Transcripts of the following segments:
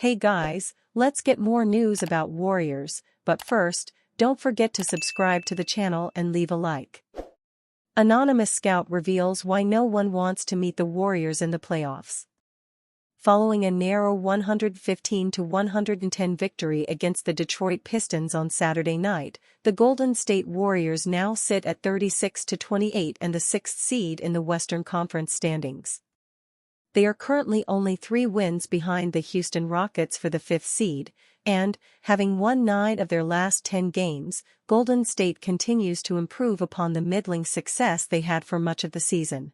Hey guys, let's get more news about Warriors, but first, don't forget to subscribe to the channel and leave a like. Anonymous scout reveals why no one wants to meet the Warriors in the playoffs. Following a narrow 115-110 victory against the Detroit Pistons on Saturday night, the Golden State Warriors now sit at 36-28 and the 6th seed in the Western Conference standings. They are currently only 3 wins behind the Houston Rockets for the 5th seed, and, having won 9 of their last 10 games, Golden State continues to improve upon the middling success they had for much of the season.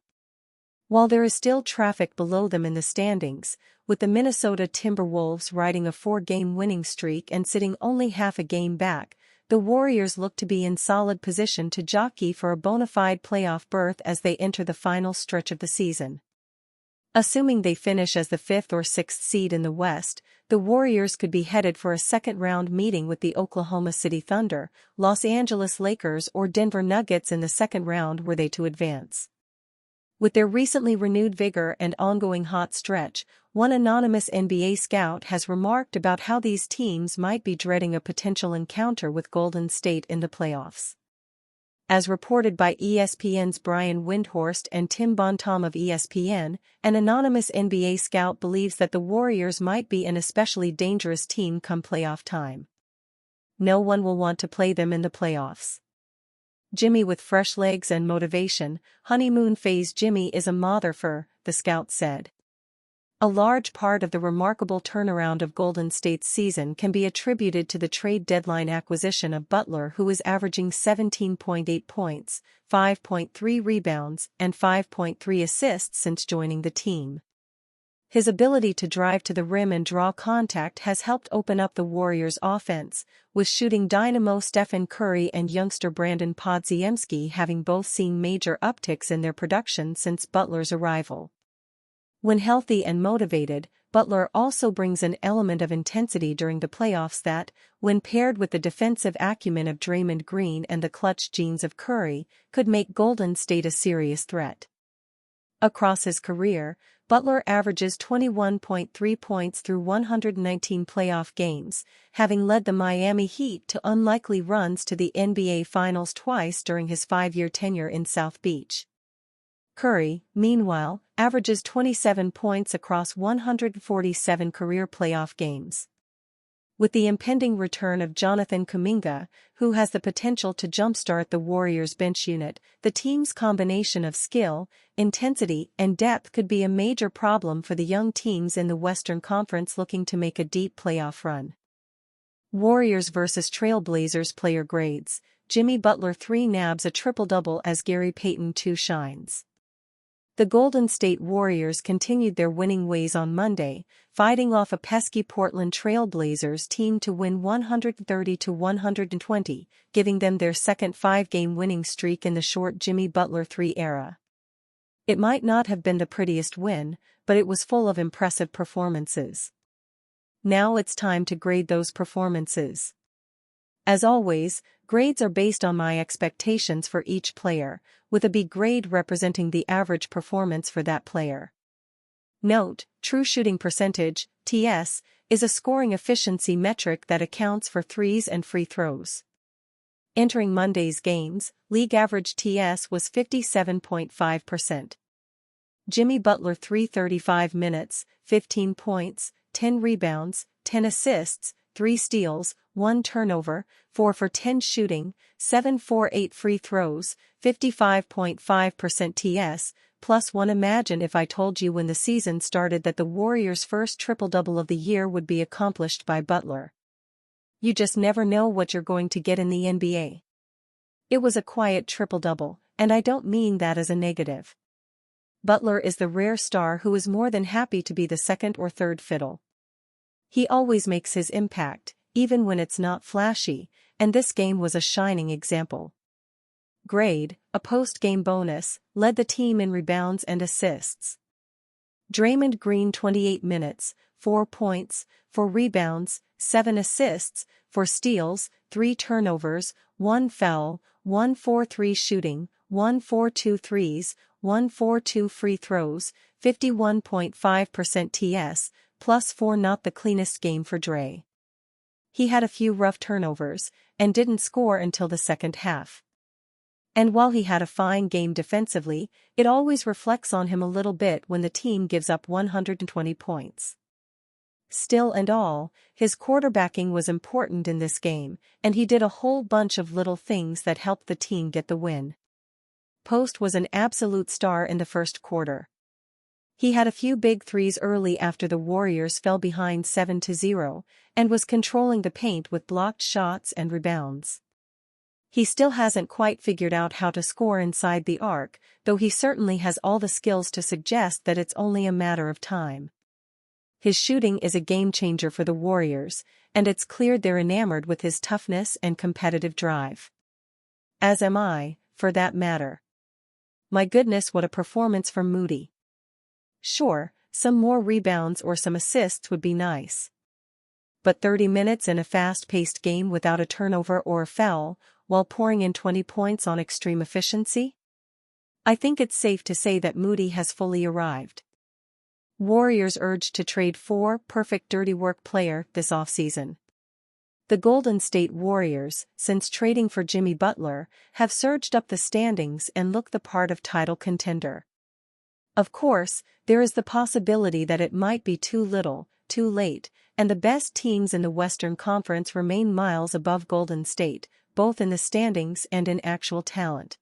While there is still traffic below them in the standings, with the Minnesota Timberwolves riding a 4-game winning streak and sitting only half a game back, the Warriors look to be in solid position to jockey for a bona fide playoff berth as they enter the final stretch of the season. Assuming they finish as the 5th or 6th seed in the West, the Warriors could be headed for a second-round meeting with the Oklahoma City Thunder, Los Angeles Lakers or Denver Nuggets in the second round were they to advance. With their recently renewed vigor and ongoing hot stretch, one anonymous NBA scout has remarked about how these teams might be dreading a potential encounter with Golden State in the playoffs. As reported by ESPN's Brian Windhorst and Tim Bontemps of ESPN, an anonymous NBA scout believes that the Warriors might be an especially dangerous team come playoff time. No one will want to play them in the playoffs. Jimmy with fresh legs and motivation, honeymoon phase Jimmy is a motherfucker, the scout said. A large part of the remarkable turnaround of Golden State's season can be attributed to the trade deadline acquisition of Butler, who is averaging 17.8 points, 5.3 rebounds, and 5.3 assists since joining the team. His ability to drive to the rim and draw contact has helped open up the Warriors' offense, with shooting dynamo Stephen Curry and youngster Brandon Podziemski having both seen major upticks in their production since Butler's arrival. When healthy and motivated, Butler also brings an element of intensity during the playoffs that, when paired with the defensive acumen of Draymond Green and the clutch genes of Curry, could make Golden State a serious threat. Across his career, Butler averages 21.3 points through 119 playoff games, having led the Miami Heat to unlikely runs to the NBA Finals twice during his 5-year tenure in South Beach. Curry, meanwhile, averages 27 points across 147 career playoff games. With the impending return of Jonathan Kuminga, who has the potential to jumpstart the Warriors' bench unit, the team's combination of skill, intensity, and depth could be a major problem for the young teams in the Western Conference looking to make a deep playoff run. Warriors vs. Trailblazers player grades: Jimmy Butler 3 nabs a triple-double as Gary Payton 2 shines. The Golden State Warriors continued their winning ways on Monday, fighting off a pesky Portland Trail Blazers team to win 130-120, giving them their second 5-game winning streak in the short Jimmy Butler 3 era. It might not have been the prettiest win, but it was full of impressive performances. Now it's time to grade those performances. As always, grades are based on my expectations for each player, with a B grade representing the average performance for that player. Note, true shooting percentage, TS, is a scoring efficiency metric that accounts for threes and free throws. Entering Monday's games, league average TS was 57.5%. Jimmy Butler 335 minutes, 15 points, 10 rebounds, 10 assists, 3 steals, 1 turnover, 4 for 10 shooting, 7 for 8 free throws, 55.5% TS, +1. Imagine if I told you when the season started that the Warriors' first triple-double of the year would be accomplished by Butler. You just never know what you're going to get in the NBA. It was a quiet triple-double, and I don't mean that as a negative. Butler is the rare star who is more than happy to be the second or third fiddle. He always makes his impact, even when it's not flashy, and this game was a shining example. Grade, a post-game bonus, led the team in rebounds and assists. Draymond Green 28 minutes, 4 points, 4 rebounds, 7 assists, 4 steals, 3 turnovers, 1 foul, 1 for 3 shooting, 1 for 2 threes, 1 for 2 free throws, 51.5% TS, +4 not the cleanest game for Dre. He had a few rough turnovers, and didn't score until the second half. And while he had a fine game defensively, it always reflects on him a little bit when the team gives up 120 points. Still and all, his quarterbacking was important in this game, and he did a whole bunch of little things that helped the team get the win. Post was an absolute star in the first quarter. He had a few big threes early after the Warriors fell behind 7-0, and was controlling the paint with blocked shots and rebounds. He still hasn't quite figured out how to score inside the arc, though he certainly has all the skills to suggest that it's only a matter of time. His shooting is a game-changer for the Warriors, and it's clear they're enamored with his toughness and competitive drive. As am I, for that matter. My goodness, what a performance from Moody. Sure, some more rebounds or some assists would be nice. But 30 minutes in a fast-paced game without a turnover or a foul, while pouring in 20 points on extreme efficiency? I think it's safe to say that Moody has fully arrived. Warriors urged to trade 4 perfect dirty work player this offseason. The Golden State Warriors, since trading for Jimmy Butler, have surged up the standings and look the part of title contender. Of course, there is the possibility that it might be too little, too late, and the best teams in the Western Conference remain miles above Golden State, both in the standings and in actual talent.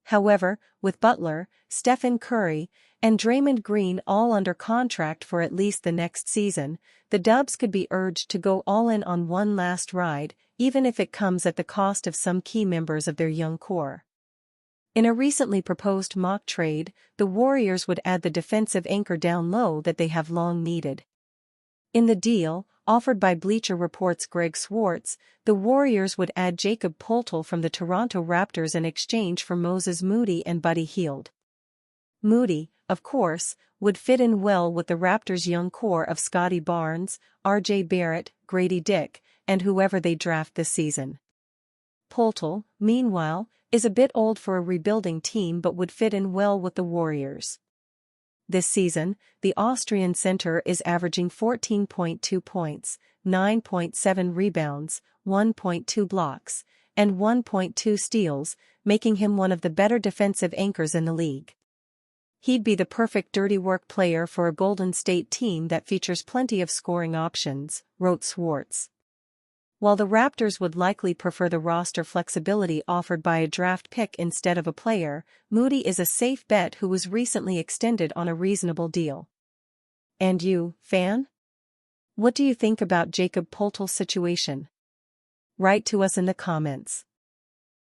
However, with Butler, Stephen Curry, and Draymond Green all under contract for at least the next season, the Dubs could be urged to go all in on one last ride, even if it comes at the cost of some key members of their young core. In a recently proposed mock trade, the Warriors would add the defensive anchor down low that they have long needed. In the deal, offered by Bleacher Report's Greg Swartz, the Warriors would add Jakob Poeltl from the Toronto Raptors in exchange for Moses Moody and Buddy Hield. Moody, of course, would fit in well with the Raptors' young core of Scotty Barnes, R.J. Barrett, Grady Dick, and whoever they draft this season. Poeltl, meanwhile, is a bit old for a rebuilding team but would fit in well with the Warriors. This season, the Austrian center is averaging 14.2 points, 9.7 rebounds, 1.2 blocks, and 1.2 steals, making him one of the better defensive anchors in the league. He'd be the perfect dirty work player for a Golden State team that features plenty of scoring options, wrote Swartz. While the Raptors would likely prefer the roster flexibility offered by a draft pick instead of a player, Moody is a safe bet who was recently extended on a reasonable deal. And you, fan? What do you think about Jakob Poeltl's situation? Write to us in the comments.